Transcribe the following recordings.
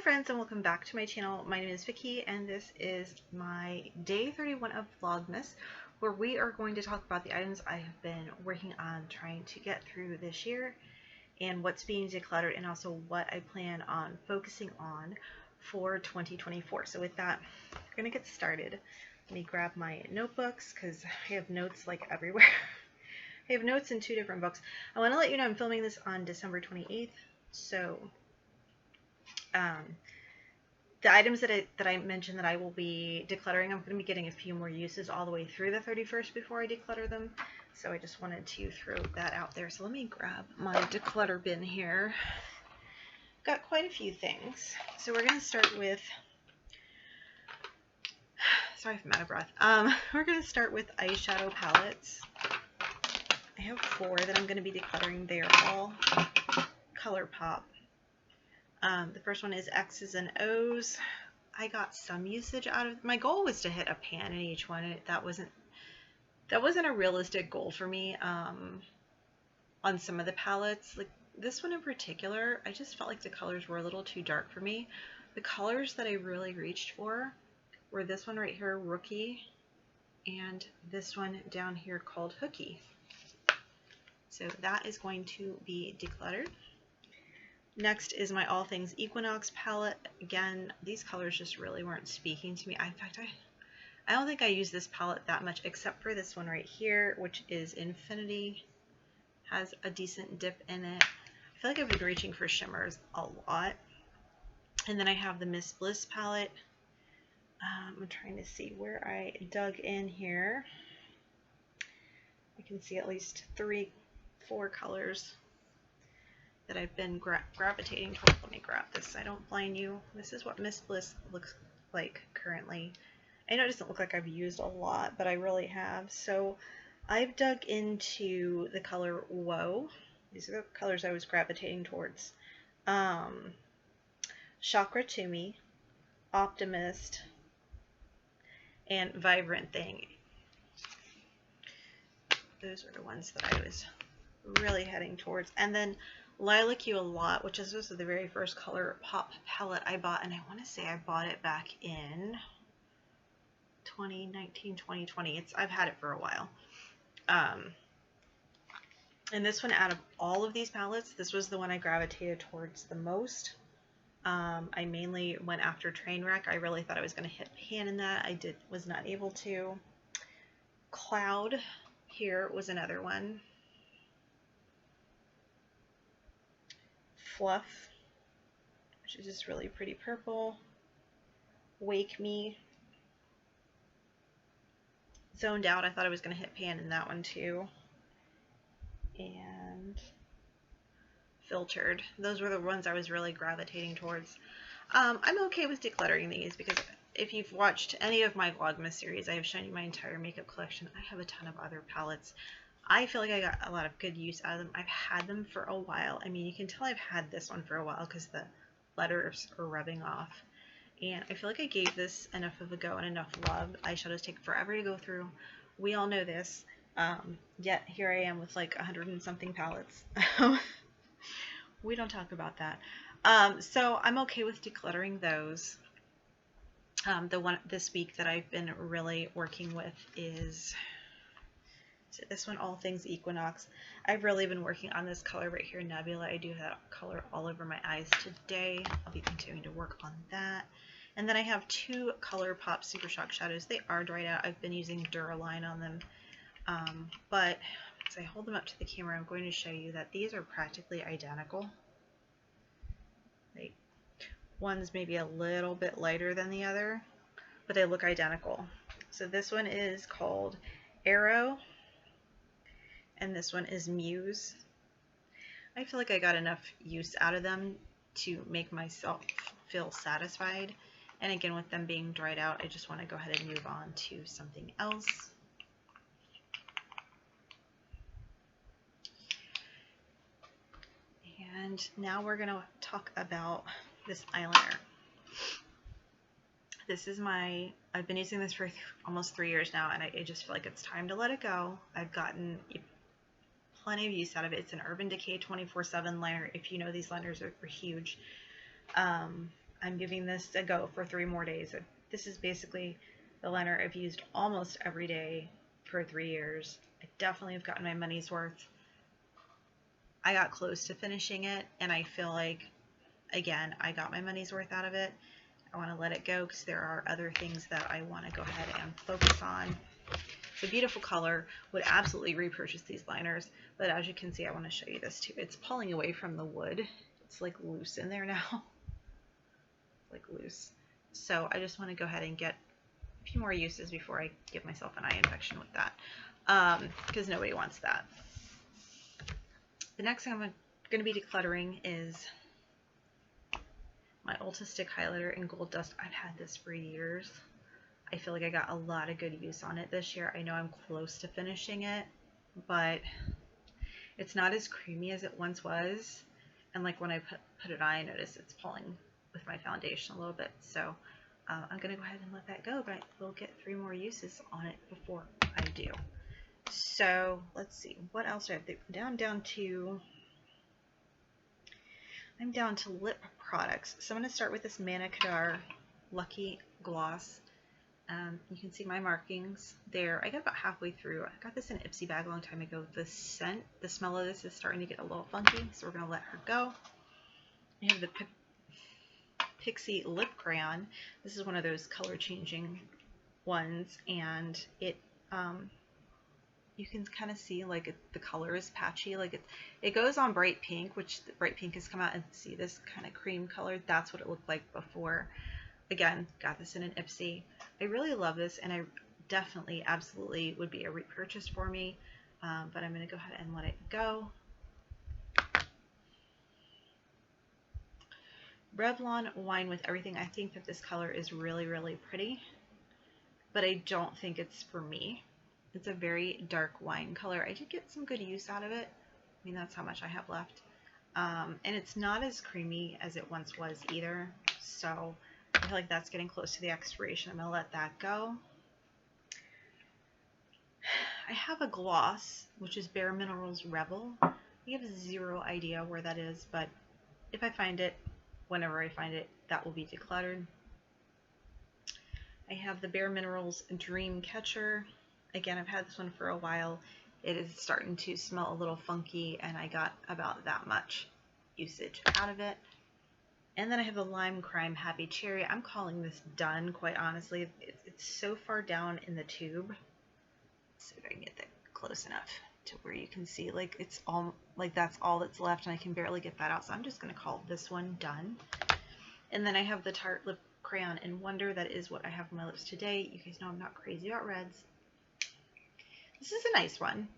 friends, and welcome back to my channel. My name is Vicky and this is my day 31 of Vlogmas, where we are going to talk about the items I have been working on trying to get through this year and what's being decluttered, and also what I plan on focusing on for 2024. So with that, we're going to get started. Let me grab my notebooks because I have notes like everywhere. I have notes in two different books. I want to let you know I'm filming this on December 28th, so the items that I mentioned that I will be decluttering, I'm going to be getting a few more uses all the way through the 31st before I declutter them. So I just wanted to throw that out there. So let me grab my declutter bin here. Got quite a few things. So we're going to start with, sorry if I'm out of breath. We're going to start with eyeshadow palettes. I have 4 that I'm going to be decluttering. They are all ColourPop. The first one is X's and O's. I got some usage out of. My goal was to hit a pan in each one, and that wasn't a realistic goal for me. On some of the palettes, like this one in particular, I just felt like the colors were a little too dark for me. The colors that I really reached for were this one right here, Rookie, and this one down here called Hooky. So that is going to be decluttered. Next is my All Things Equinox palette. Again, these colors just really weren't speaking to me. In fact, I don't think I use this palette that much, except for this one right here, which is Infinity. Has a decent dip in it. I feel like I've been reaching for shimmers a lot. And then I have the Miss Bliss palette. I'm trying to see where I dug in here. I can see at least 3-4 colors that I've been gravitating towards. Let me grab this. I don't blind you. This is what Miss Bliss looks like currently. I know it doesn't look like I've used a lot, but I really have. So I've dug into the color Whoa. These are the colors I was gravitating towards. Chakra to Me, Optimist, and Vibrant Thing. Those are the ones that I was really heading towards. And then Lilac You a Lot, which is this is the very first ColourPop palette I bought, and I want to say I bought it back in 2019, 2020. I've had it for a while. And this one, out of all of these palettes, this was the one I gravitated towards the most. I mainly went after Trainwreck. I really thought I was going to hit pan in that. I was not able to. Cloud here was another one. Fluff, which is just really pretty purple. Wake Me. Zoned Out, I thought I was going to hit pan in that one too. And Filtered. Those were the ones I was really gravitating towards. I'm okay with decluttering these because if you've watched any of my Vlogmas series, I have shown you my entire makeup collection. I have a ton of other palettes. I feel like I got a lot of good use out of them. I've had them for a while. I mean, you can tell I've had this one for a while because the letters are rubbing off. And I feel like I gave this enough of a go and enough love. Eyeshadows take forever to go through. We all know this. Yet here I am with like 100 and something palettes. We don't talk about that. So I'm okay with decluttering those. The one this week that I've been really working with is this one, All Things Equinox. I've really been working on this color right here, Nebula. I do have that color all over my eyes today. I'll be continuing to work on that. And then I have 2 ColourPop Super Shock shadows. They are dried out. I've been using Duraline on them. But as I hold them up to the camera, I'm going to show you that these are practically identical. One's maybe a little bit lighter than the other, but they look identical. So this one is called Arrow, and this one is Muse. I feel like I got enough use out of them to make myself feel satisfied. And again, with them being dried out, I just want to go ahead and move on to something else. And now we're going to talk about this eyeliner. This is I've been using this for almost 3 years now, and I just feel like it's time to let it go. I've gotten plenty of use out of it. It's an Urban Decay 24/7 liner. If you know, these liners are huge. I'm giving this a go for 3 more days. This is basically the liner I've used almost every day for 3 years. I definitely have gotten my money's worth. I got close to finishing it, and I feel like, again, I got my money's worth out of it. I want to let it go because there are other things that I want to go ahead and focus on. It's a beautiful color. Would absolutely repurchase these liners, but as you can see, I want to show you this too. It's pulling away from the wood. It's like loose in there now. Like loose. So I just want to go ahead and get a few more uses before I give myself an eye infection with that, because nobody wants that. The next thing I'm going to be decluttering is my Ulta Stick Highlighter in Gold Dust. I've had this for years. I feel like I got a lot of good use on it this year. I know I'm close to finishing it, but it's not as creamy as it once was. And like when I put it on, I notice it's pulling with my foundation a little bit. So I'm going to go ahead and let that go, but we'll get 3 more uses on it before I do. So let's see, what else do I have? I'm down to lip products. So I'm going to start with this Manna Kadar Lucky Gloss. You can see my markings there. I got about halfway through. I got this in an Ipsy bag a long time ago. The smell of this is starting to get a little funky, so we're going to let her go. I have the Pixie Lip Crayon. This is one of those color changing ones, and it you can kind of see like the color is patchy. Like it goes on bright pink, which the bright pink has come out, and see this kind of cream color. That's what it looked like before. Again, got this in an Ipsy. I really love this, and I definitely, absolutely would be a repurchase for me, but I'm going to go ahead and let it go. Revlon Wine with Everything. I think that this color is really, really pretty, but I don't think it's for me. It's a very dark wine color. I did get some good use out of it. I mean, that's how much I have left. And it's not as creamy as it once was either, so I feel like that's getting close to the expiration. I'm going to let that go. I have a gloss, which is Bare Minerals Rebel. I have 0 idea where that is, but if I find it, whenever I find it, that will be decluttered. I have the Bare Minerals Dream Catcher. Again, I've had this one for a while. It is starting to smell a little funky, and I got about that much usage out of it. And then I have the Lime Crime Happy Cherry. I'm calling this done, quite honestly. It's so far down in the tube. Let's see if I can get that close enough to where you can see, like, it's all, like, that's all that's left, and I can barely get that out. So I'm just going to call this one done. And then I have the Tarte Lip Crayon in Wonder. That is what I have on my lips today. You guys know I'm not crazy about reds. This is a nice one.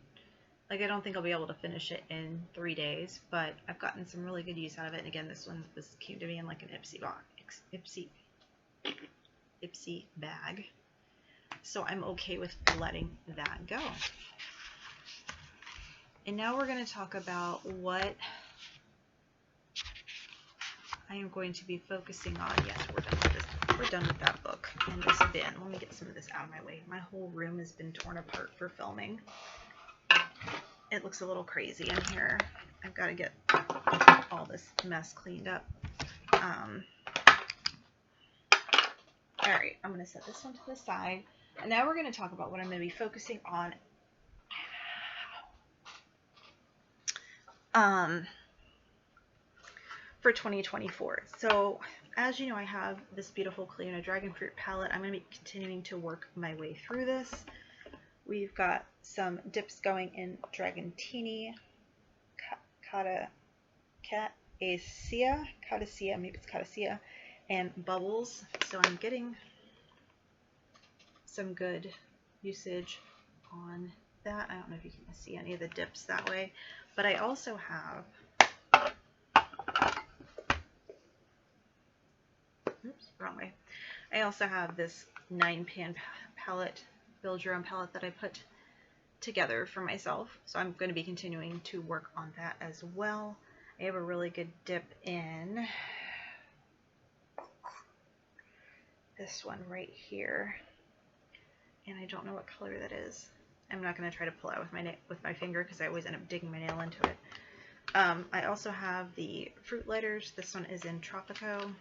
Like, I don't think I'll be able to finish it in 3 days, but I've gotten some really good use out of it. And again, this came to me in like an Ipsy bag. So I'm okay with letting that go. And now we're going to talk about what I am going to be focusing on. Yes, we're done with this. We're done with that book and this bin. Let me get some of this out of my way. My whole room has been torn apart for filming. It looks a little crazy in here. I've got to get all this mess cleaned up. Alright, I'm going to set this one to the side. And now we're going to talk about what I'm going to be focusing on for 2024. So, as you know, I have this beautiful Cleona Dragon Fruit palette. I'm going to be continuing to work my way through this. We've got some dips going in Dragantini, Catasia, maybe it's Catasia, and Bubbles. So I'm getting some good usage on that. I don't know if you can see any of the dips that way, but I also have, oops, wrong way. I also have this 9-pan palette, build your own palette that I put together for myself. So I'm going to be continuing to work on that as well. I have a really good dip in this one right here, and I don't know what color that is. I'm not going to try to pull out with my finger because I always end up digging my nail into it. I also have the fruit lighters. This one is in Tropico.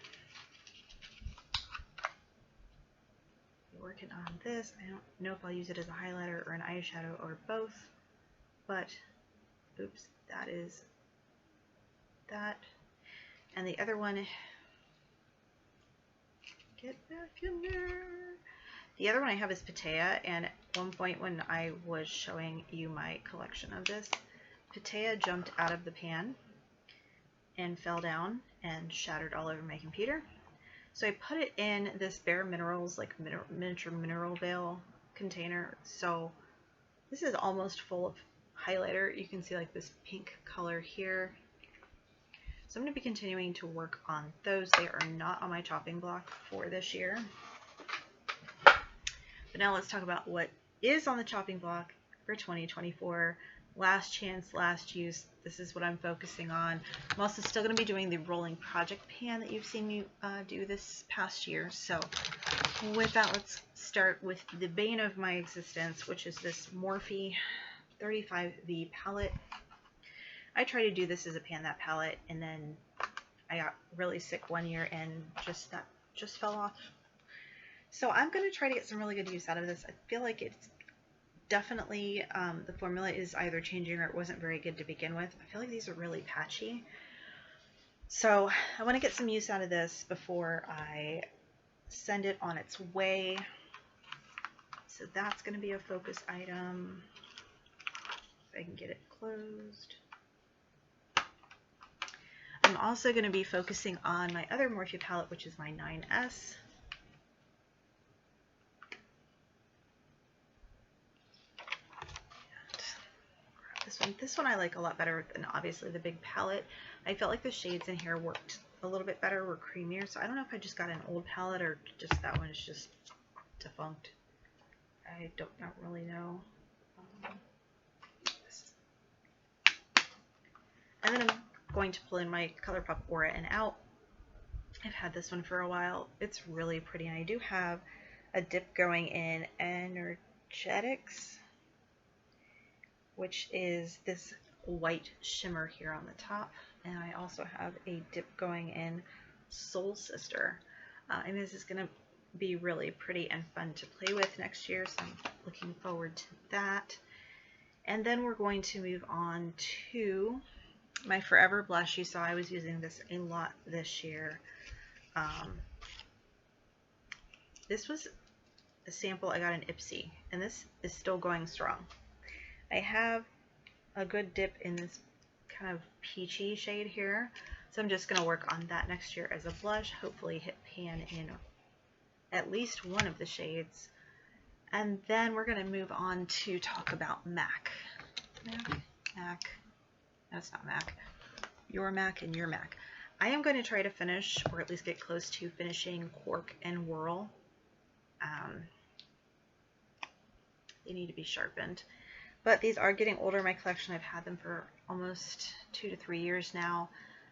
working on this. I don't know if I'll use it as a highlighter or an eyeshadow or both, but oops, that is that. And the other one, get back in there. The other one I have is Patea, and at one point when I was showing you my collection of this, Patea jumped out of the pan and fell down and shattered all over my computer. So I put it in this Bare Minerals, like miniature mineral veil container. So this is almost full of highlighter. You can see like this pink color here. So I'm going to be continuing to work on those. They are not on my chopping block for this year. But now let's talk about what is on the chopping block for 2024. Last chance, last use. This is what I'm focusing on. I'm also still going to be doing the rolling project pan that you've seen me do this past year. So with that, let's start with the bane of my existence, which is this Morphe 35V palette. I tried to do this as a pan that palette, and then I got really sick one year and that just fell off. So I'm going to try to get some really good use out of this. I feel like it's definitely, the formula is either changing or it wasn't very good to begin with. I feel like these are really patchy. So I want to get some use out of this before I send it on its way. So that's going to be a focus item. If I can get it closed. I'm also going to be focusing on my other Morphe palette, which is my 9S. This one I like a lot better than obviously the big palette. I felt like the shades in here worked a little bit better, were creamier. So I don't know if I just got an old palette or just that one is just defunct. I don't really know. And then I'm going to pull in my ColourPop Aura In Out. I've had this one for a while. It's really pretty, and I do have a dip going in Energetics, which is this white shimmer here on the top, and I also have a dip going in Soul Sister, and this is going to be really pretty and fun to play with next year, so I'm looking forward to that. And then we're going to move on to my Forever Blush. You saw I was using this a lot this year. This was a sample I got in Ipsy, and this is still going strong. I have a good dip in this kind of peachy shade here, so I'm just going to work on that next year as a blush, hopefully hit pan in at least one of the shades. And then we're going to move on to talk about MAC. That's not MAC. Your MAC and your MAC. I am going to try to finish, or at least get close to finishing Cork and Whirl. They need to be sharpened. But these are getting older in my collection. I've had them for almost 2 to 3 years now.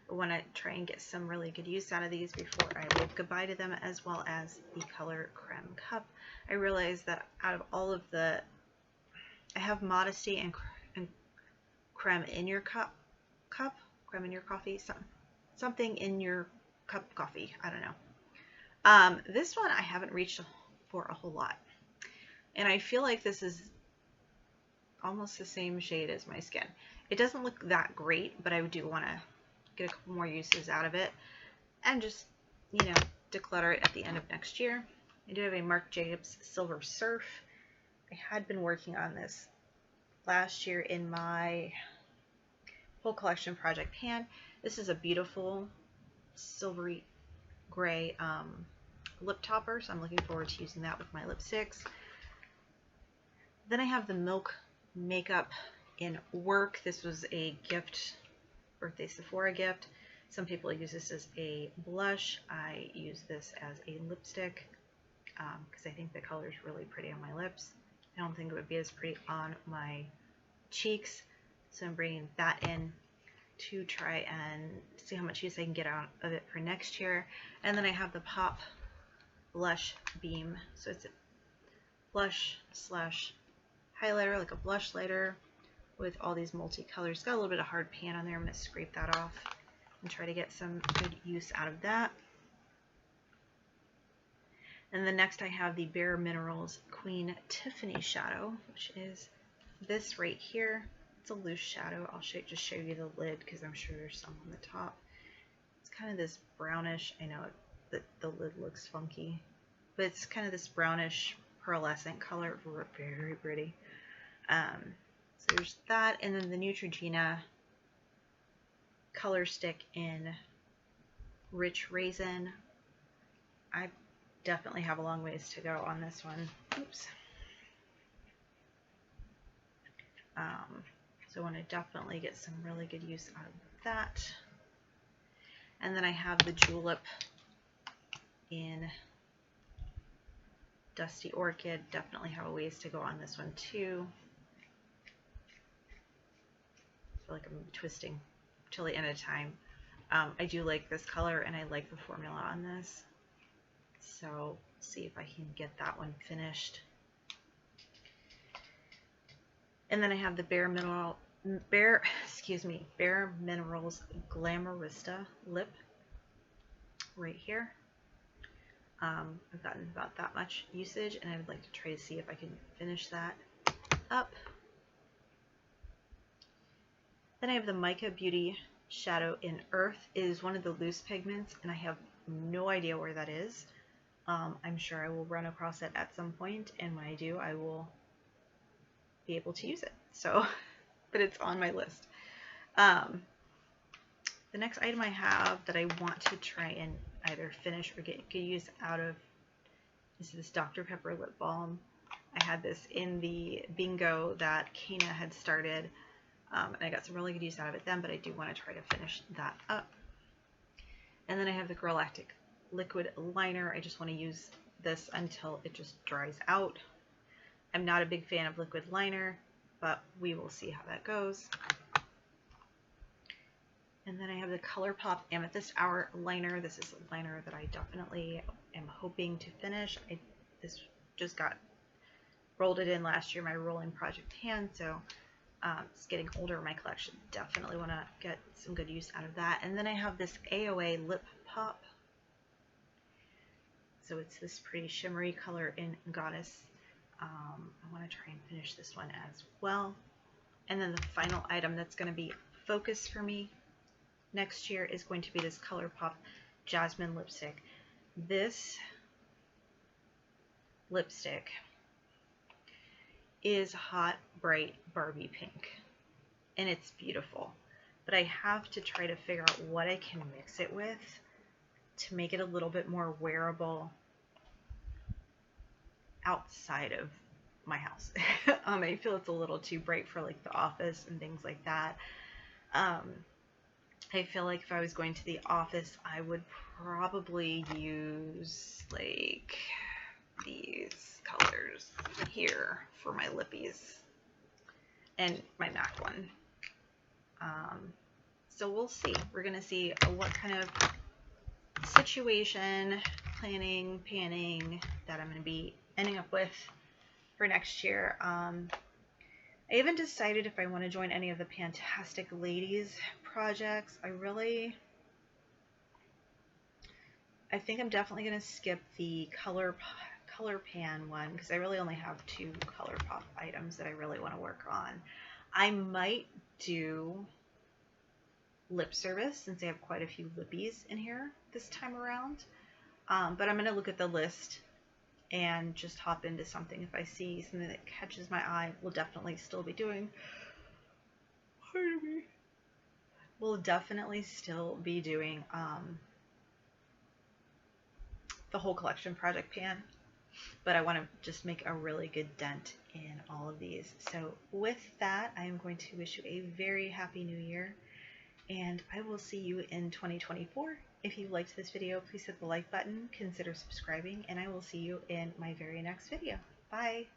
I want to try and get some really good use out of these before I wave goodbye to them, as well as the Color Creme Cup. I realized that out of all of the, I have Modesty and Creme in Your Cup, Creme in Your Coffee, something in your cup coffee, I don't know. This one I haven't reached for a whole lot. And I feel like this is almost the same shade as my skin. It doesn't look that great, but I do want to get a couple more uses out of it and just, you know, declutter it at the end of next year. I do have a Marc Jacobs Silver Surf. I had been working on this last year in my full collection project pan. This is a beautiful silvery gray lip topper, so I'm looking forward to using that with my lipsticks. Then I have the Milk Makeup in Work. This was a gift, birthday Sephora gift. Some people use this as a blush. I use this as a lipstick because I think the color is really pretty on my lips. I don't think it would be as pretty on my cheeks, so I'm bringing that in to try and see how much use I can get out of it for next year. And then I have the Pop Blush Beam, so it's a blush slash highlighter, like a blush lighter with all these multicolors. It's got a little bit of hard pan on there. I'm going to scrape that off and try to get some good use out of that. And then next I have the Bare Minerals Queen Tiffany shadow, which is this right here. It's a loose shadow. I'll just show you the lid because I'm sure there's some on the top. It's kind of this brownish, I know that the lid looks funky, but it's kind of this brownish pearlescent color, very pretty. So there's that, and then the Neutrogena color stick in Rich Raisin. I definitely have a long ways to go on this one. Oops. So I want to definitely get some really good use out of that. And then I have the Julep in Dusty Orchid. Definitely have a ways to go on this one too. I feel like I'm twisting till the end of time. I do like this color and I like the formula on this. So see if I can get that one finished. And then I have the Bare Minerals Glamourista lip right here. I've gotten about that much usage and I would like to try to see if I can finish that up. Then I have the Mica Beauty shadow in Earth. It is one of the loose pigments and I have no idea where that is. I'm sure I will run across it at some point, and when I do, I will be able to use it. So, but it's on my list. The next item I have that I want to try and either finish or get good use out of is this Dr. Pepper lip balm. I had this in the bingo that Kana had started, and I got some really good use out of it then, but I do want to try to finish that up. And then I have the Galactic liquid liner. I just want to use this until it just dries out. I'm not a big fan of liquid liner, but we will see how that goes. And then I have the ColourPop Amethyst Hour liner. This is a liner that I definitely am hoping to finish. This just got rolled it in last year, my rolling project hand, so it's getting older in my collection. Definitely want to get some good use out of that. And then I have this AOA Lip Pop. So it's this pretty shimmery color in Goddess. I want to try and finish this one as well. And then the final item that's going to be focus for me next year is going to be this ColourPop Jasmine lipstick. This lipstick is hot, bright Barbie pink, and it's beautiful. But I have to try to figure out what I can mix it with to make it a little bit more wearable outside of my house. I feel it's a little too bright for like the office and things like that. I feel like if I was going to the office, I would probably use like these colors here for my lippies and my MAC one. So we'll see. We're going to see what kind of situation, planning, panning that I'm going to be ending up with for next year. I haven't decided if I want to join any of the Fantastic Ladies projects. I think I'm definitely going to skip the color pan one because I really only have 2 ColourPop items that I really want to work on. I might do lip service since I have quite a few lippies in here this time around. But I'm going to look at the list and just hop into something. If I see something that catches my eye, we'll definitely still be doing. Pardon me. We'll definitely still be doing the whole collection project pan. But I want to just make a really good dent in all of these. So with that, I am going to wish you a very happy new year. And I will see you in 2024. If you liked this video, please hit the like button, consider subscribing, and I will see you in my very next video. Bye!